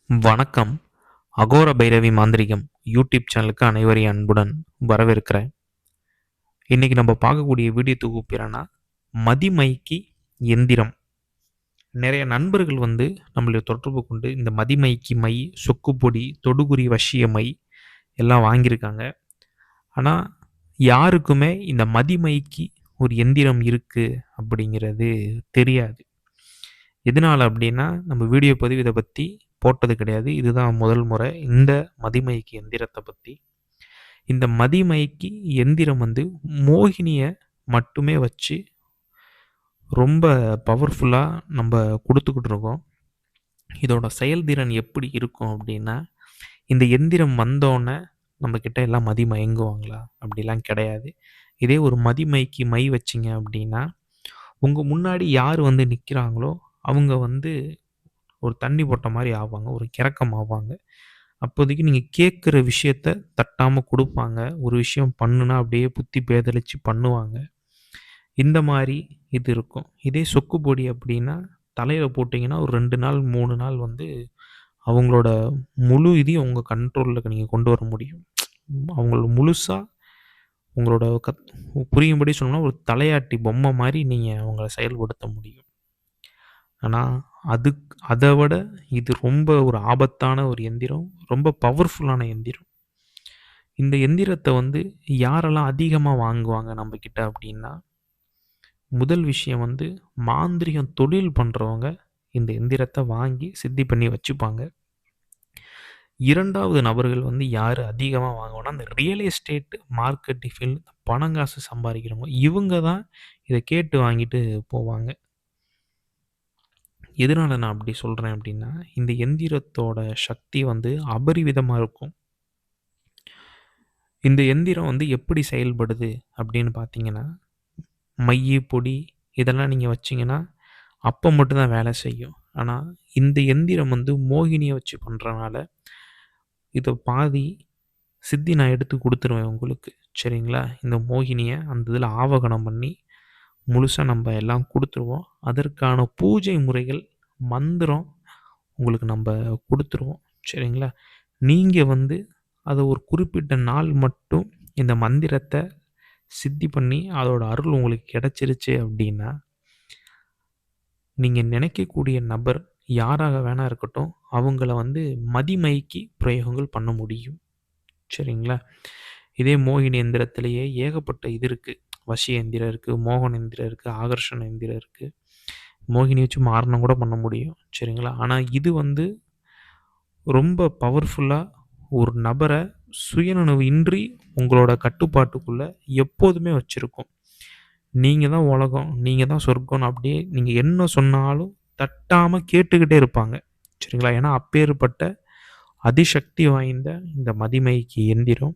வணக்கம். அகோர பைரவி மாந்திரிகம் யூடியூப் சேனலுக்கு அனைவரையும் அன்புடன் வரவேற்கிறேன். இன்னைக்கு நம்ம பார்க்கக்கூடிய வீடியோ தொகுப்பு என்னன்னா, மதிமைக்கு எந்திரம். நிறைய நண்பர்கள் நம்மளை தொடர்பு கொண்டு இந்த மதிமைக்கு மை, சொக்குப்பொடி, தொடுகுறி வசிய மை எல்லாம் வாங்கியிருக்காங்க. ஆனால் யாருக்குமே இந்த மதிமைக்கு ஒரு எந்திரம் இருக்கு அப்படிங்கிறது தெரியாது. எதனால அப்படின்னா, நம்ம வீடியோ பதிவு இதை பற்றி போட்டது கிடையாது. இதுதான் முதல் முறை இந்த மதிமைக்கு எந்திரத்தை பற்றி. இந்த மதிமைக்கு எந்திரம் மோகினியை மட்டுமே வச்சு ரொம்ப பவர்ஃபுல்லாக நம்ம கொடுத்துக்கிட்டு இருக்கோம். இதோட செயல்திறன் எப்படி இருக்கும் அப்படின்னா, இந்த எந்திரம் வந்தோடனே நம்மக்கிட்ட எல்லாம் மயங்குவாங்களா அப்படிலாம் கிடையாது. இதே ஒரு மதிமைக்கு மை வச்சிங்க அப்படின்னா, உங்கள் முன்னாடி யார் நிற்கிறாங்களோ அவங்க ஒரு தண்ணி போட்ட மாதிரி ஆவாங்க. ஒரு கிறக்கம் ஆவாங்க. அப்போதைக்கு நீங்கள் கேட்குற விஷயத்த தட்டாமல் கொடுப்பாங்க. ஒரு விஷயம் பண்ணுனா அப்படியே புத்தி பேதலிச்சு பண்ணுவாங்க. இந்த மாதிரி இது இருக்கும். இதே சொக்கு பொடி அப்படின்னா தலையில் போட்டிங்கன்னா ஒரு 2 நாள் 3 நாள் அவங்களோட முழு இதையும் உங்கள் கண்ட்ரோலில் நீங்கள் கொண்டு வர முடியும். அவங்கள முழுசாக உங்களோட புரியும்படி சொன்னோம்னா ஒரு தலையாட்டி பொம்மை மாதிரி நீங்கள் அவங்கள செயல்படுத்த முடியும். ஆனால் அதை விட இது ரொம்ப ஒரு ஆபத்தான ஒரு எந்திரம். ரொம்ப பவர்ஃபுல்லான எந்திரம். இந்த எந்திரத்தை யாரெல்லாம் அதிகமாக வாங்குவாங்க நம்மக்கிட்ட அப்படின்னா, முதல் விஷயம் மாந்திரிகம் தொழில் பண்ணுறவங்க இந்த எந்திரத்தை வாங்கி சித்தி பண்ணி வச்சுப்பாங்க. 2வது நபர்கள் யார் அதிகமாக வாங்குவாங்கன்னா, அந்த ரியல் எஸ்டேட் மார்க்கெட் ஃபீல்டு பணங்காசு சம்பாதிக்கிறவங்க. இவங்க தான் இதை கேட்டு வாங்கிட்டு போவாங்க. எதனால நான் அப்படி சொல்கிறேன் அப்படின்னா, இந்த எந்திரத்தோட சக்தி அபரிவிதமாக இருக்கும். இந்த எந்திரம் எப்படி செயல்படுது அப்படின்னு பார்த்தீங்கன்னா, மைய பொடி இதெல்லாம் நீங்கள் வச்சிங்கன்னா அப்போ மட்டும்தான் வேலை செய்யும். ஆனால் இந்த எந்திரம் மோகினியை வச்சு பண்ணுறனால இதை பாதி சித்தி நான் எடுத்து கொடுத்துருவேன் உங்களுக்கு. சரிங்களா? இந்த மோகினியை அந்த இதில் ஆவகனம் பண்ணி முழுசாக நம்ம எல்லாம் கொடுத்துருவோம். அதற்கான பூஜை முறைகள் மந்திரம் உங்களுக்கு நம்ம கொடுத்துருவோம். சரிங்களா? நீங்கள் அதை ஒரு குறிப்பிட்ட நாள் மட்டும் இந்த மந்திரத்தை சித்தி பண்ணி அதோட அருள் உங்களுக்கு கிடைச்சிருச்சு அப்படின்னா, நீங்கள் நினைக்கக்கூடிய நபர் யாராக வேணா இருக்கட்டும், அவங்கள மதிமைக்கு பிரயோகங்கள் பண்ண முடியும். சரிங்களா? இதே மோகினி எந்திரத்திலேயே ஏகப்பட்ட இது இருக்குது. வசிய எந்திரம் இருக்குது, மோகன எந்திரம் இருக்குது, ஆகர்ஷண எந்திரம் இருக்குது. மோகினி வச்சு மாரணம் கூட பண்ண முடியும். சரிங்களா? ஆனால் இது ரொம்ப பவர்ஃபுல்லாக ஒரு நபரை சுயநினைவு இன்றி உங்களோட கட்டுப்பாட்டுக்குள்ளே எப்போதுமே வச்சுருக்கும். நீங்கள் தான் உலகம், நீங்கள் தான் சொர்க்கம்னு அப்படியே நீங்கள் என்ன சொன்னாலும் தட்டாமல் கேட்டுக்கிட்டே இருப்பாங்க. சரிங்களா? ஏன்னா அப்பேற்பட்ட அதிசக்தி வாய்ந்த இந்த மதிமைக்கு எந்திரம்.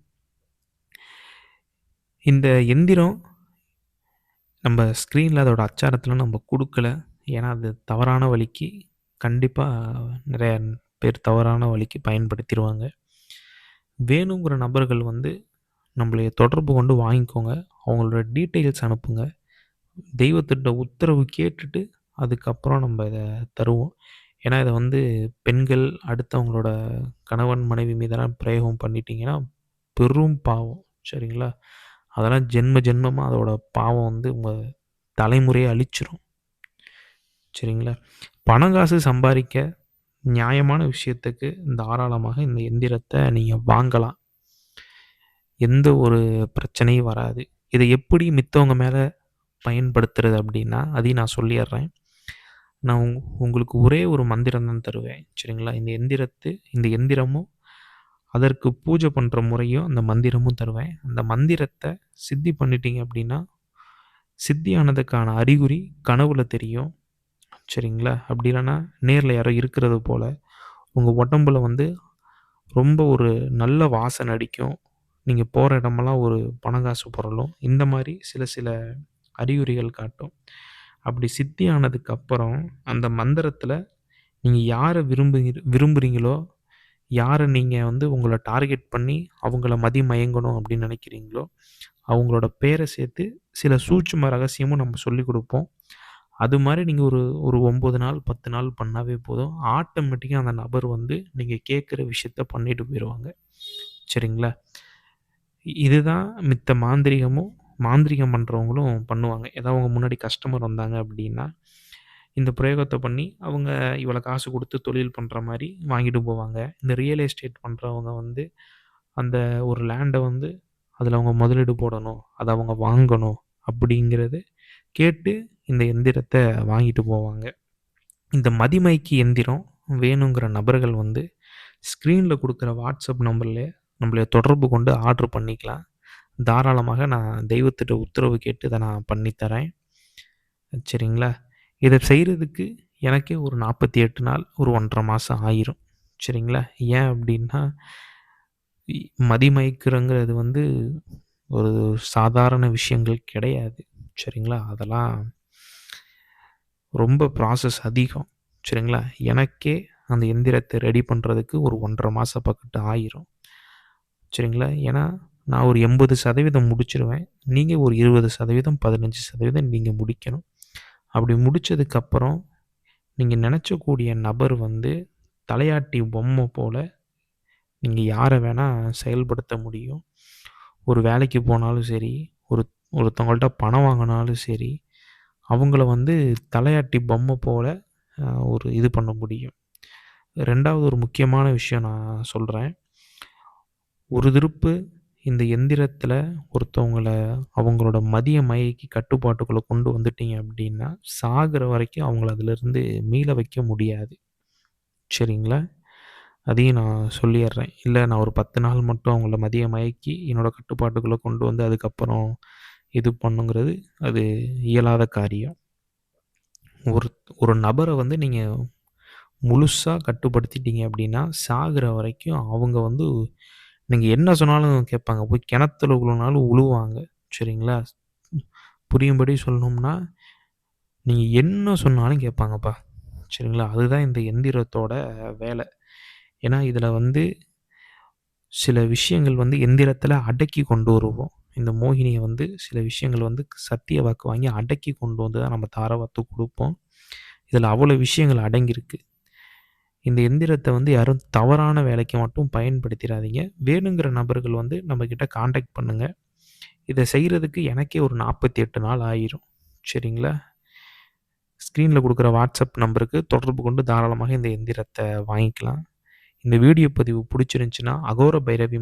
இந்த எந்திரம் நம்ம ஸ்க்ரீனில் அதோட அச்சாரத்தில் நம்ம கொடுக்கல. ஏன்னா அது தவறான வழிக்கு கண்டிப்பாக நிறைய பேர் தவறான வழிக்கு பயன்படுத்திடுவாங்க. வேணுங்கிற நபர்கள் நம்மளைய தொடர்பு கொண்டு வாங்கிக்கோங்க. அவங்களோட டீட்டெயில்ஸ் அனுப்புங்க. தெய்வத்திட்ட உத்தரவு கேட்டுட்டு அதுக்கப்புறம் நம்ம இதை தருவோம். ஏன்னா இதை பெண்கள் அடுத்தவங்களோட கணவன் மனைவி மீதெல்லாம் பிரயோகம் பண்ணிட்டீங்கன்னா பெரும் பாவம். சரிங்களா? அதெல்லாம் ஜென்ம ஜென்மமாக அதோட பாவம் உங்கள் தலைமுறையை அழிச்சிரும். சரிங்களா? பணங்காசு சம்பாதிக்க நியாயமான விஷயத்துக்கு தாராளமாக இந்த எந்திரத்தை நீங்கள் வாங்கலாம். எந்த ஒரு பிரச்சனையும் வராது. இதை எப்படி மித்தவங்க மேலே பயன்படுத்துறது அப்படின்னா அதையும் நான் சொல்லிடுறேன். நான் உங்களுக்கு ஒரே ஒரு மந்திரம் தான் தருவேன். சரிங்களா? இந்த எந்திரமும் அதற்கு பூஜை பண்ணுற முறையும் அந்த மந்திரமும் தருவேன். அந்த மந்திரத்தை சித்தி பண்ணிட்டீங்க அப்படின்னா சித்தியானதுக்கான அறிகுறி கனவுல தெரியும். சரிங்களா? அப்படி இல்லைன்னா நேரில் யாரோ இருக்கிறது போல் உங்கள் உடம்புல ரொம்ப ஒரு நல்ல வாசனை அடிக்கும். நீங்கள் போகிற இடமெல்லாம் ஒரு பணங்காசு புரளும். இந்த மாதிரி சில அறிகுறிகள் காட்டும். அப்படி சித்தி ஆனதுக்கப்புறம் அந்த மந்திரத்தில் நீங்கள் யாரை விரும்புகிறீங்களோ, யாரை நீங்கள் உங்களை டார்கெட் பண்ணி அவங்கள மயங்கணும் அப்படின்னு நினைக்கிறீங்களோ, அவங்களோட பேரை சேர்த்து சில சூட்சும ரகசியமும் நம்ம சொல்லிக் கொடுப்போம். அது மாரி நீங்க ஒரு ஒரு 9 நாள், 10 நாள் பண்ணாவே போதும். ஆட்டோமேட்டிக்கா அந்த நபர் வந்து நீங்க கேட்குற விஷயத்த பண்ணிட்டு போயிருவாங்க. சரிங்களா? இதுதான் மித்த மாந்திரீகம் பண்றவங்களும் பண்ணுவாங்க. ஏதாவது அவங்க முன்னாடி கஸ்டமர் வந்தாங்க அப்படின்னா, இந்த பிரயோகத்த பண்ணி அவங்க இவ்வளோ காசு குடுத்து தொழில் பண்ற மாரி வாங்கிட்டு போவாங்க. இந்த ரியல் எஸ்டேட் பண்றவங்க வந்து அந்த ஒரு லேண்ட வந்து அதில அவங்க முதலீடு போடணும். அத அவங்க வாங்கணும் அப்படிங்கிறது கேட்டு இந்த எந்திரத்த வாங்கிட்டு போவாங்க. இந்த மதிமைக்கு எந்திரம் வேணுங்கிற நபர்கள் வந்து ஸ்க்ரீன்ல குடுக்குற WhatsApp நம்பர்ல நம்மள தொடர்பு கொண்டு ஆர்டர் பண்ணிக்கலாம். தாராளமாக நான் தெய்வத்திட்ட உத்தரவு கேட்டு இத நான் பண்ணி தரேன். சரிங்களா? இத செய்றதுக்கு எனக்கே ஒரு 48 நாள், ஒரு 1 1/2 மாசம் ஆயிரும். சரிங்களா? ஏன் அப்டின்னா, இ மதிமயக்கிறங்கிறது வந்து ஒரு சாதாரண விஷயங்கள் கிடையாது. சரிங்களா? அதெல்லாம் ரொம்ப ப்ராசஸ் அதிகம். சரிங்களா? எனக்கே அந்த எந்திரத்த ரெடி பண்றதுக்கு ஒரு 1 1/2 மாசம் பக்கட்டு ஆயிரும். சரிங்களா? ஏன்னா, நான் ஒரு 80% முடிச்சுருவேன். நீங்க ஒரு 20%, 15% நீங்க முடிக்கணும். அப்படி முடிச்சதுக்கப்புறம், நீங்க நெனச்சக்கூடிய நபர் வந்து தலையாட்டி பொம்மை போல நீங்க யார வேணா செயல்படுத்த முடியும். ஒரு வேலைக்கு போனாலும் சரி, ஒரு ஒருத்தவங்கள்ட்ட பணம் வாங்குனாலும் சரி, அவங்கள வந்து தலையாட்டி பொம்மை போல ஒரு இது பண்ண முடியும். 2வது ஒரு முக்கியமான விஷயம் நான் சொல்றேன். ஒரு திருப்பு இந்த எந்திரத்தில ஒருத்தவங்கள அவங்களோட மதிய மயக்கி கட்டுப்பாட்டுக்குள்ள கொண்டு வந்துட்டீங்க அப்படின்னா, சாகுற வரைக்கும் அவங்கள அதிலிருந்து மீள வைக்க முடியாது. சரிங்களா? அதையும் நான் சொல்லிர்றேன். இல்ல நான் ஒரு 10 நாள் மட்டும் அவங்கள மதிய மயக்கி என்னோட கட்டுப்பாட்டுக்குள்ள கொண்டு வந்து அதுக்கப்புறம் இது பண்ணுங்கிறது அது இயலாத காரியம். ஒரு ஒரு நபர வந்து நீங்க முழுசா கட்டுப்படுத்திட்டீங்க அப்படின்னா, சாகுற வரைக்கும் அவங்க வந்து நீங்க என்ன சொன்னாலும் கேட்பாங்க. போய் கிணத்துல விழுனாலும் உழுவாங்க. சரிங்களா? புரியும்படி சொல்லணும்னா, நீங்க என்ன சொன்னாலும் கேட்பாங்கப்பா. சரிங்களா? அதுதான் இந்த எந்திரத்தோட வேலை. ஏன்னா, இதில வந்து சில விஷயங்கள் வந்து எந்திரத்தில அடக்கி கொண்டு வருவோம். இந்த மோகினிய வந்து சில விஷயங்கள் வந்து சத்திய வாக்கு வாங்கி அடக்கி கொண்டு வந்து தான் நம்ம தாரவாத்து குடுப்போம். இதில அவ்வளோ விஷயங்கள் அடங்கியிருக்கு. இந்த எந்திரத்த வந்து யாரும் தவறான வேலைக்கு மட்டும் பயன்படுத்திறாதீங்க. வேணுங்கிற நபர்கள் வந்து நம்மகிட்ட கான்டாக்ட் பண்ணுங்க. இத செய்றதுக்கு எனக்கே ஒரு 48 நாள் ஆயிரும். சரிங்களா? ஸ்க்ரீன்ல குடுக்குற வாட்ஸ்அப் நம்பருக்கு தொடர்பு கொண்டு தாராளமாக இந்த எந்திரத்த வாங்கிக்கலாம். இந்த வீடியோ பதிவு புடிச்சிருந்துச்சுன்னா, அகோர பைரவி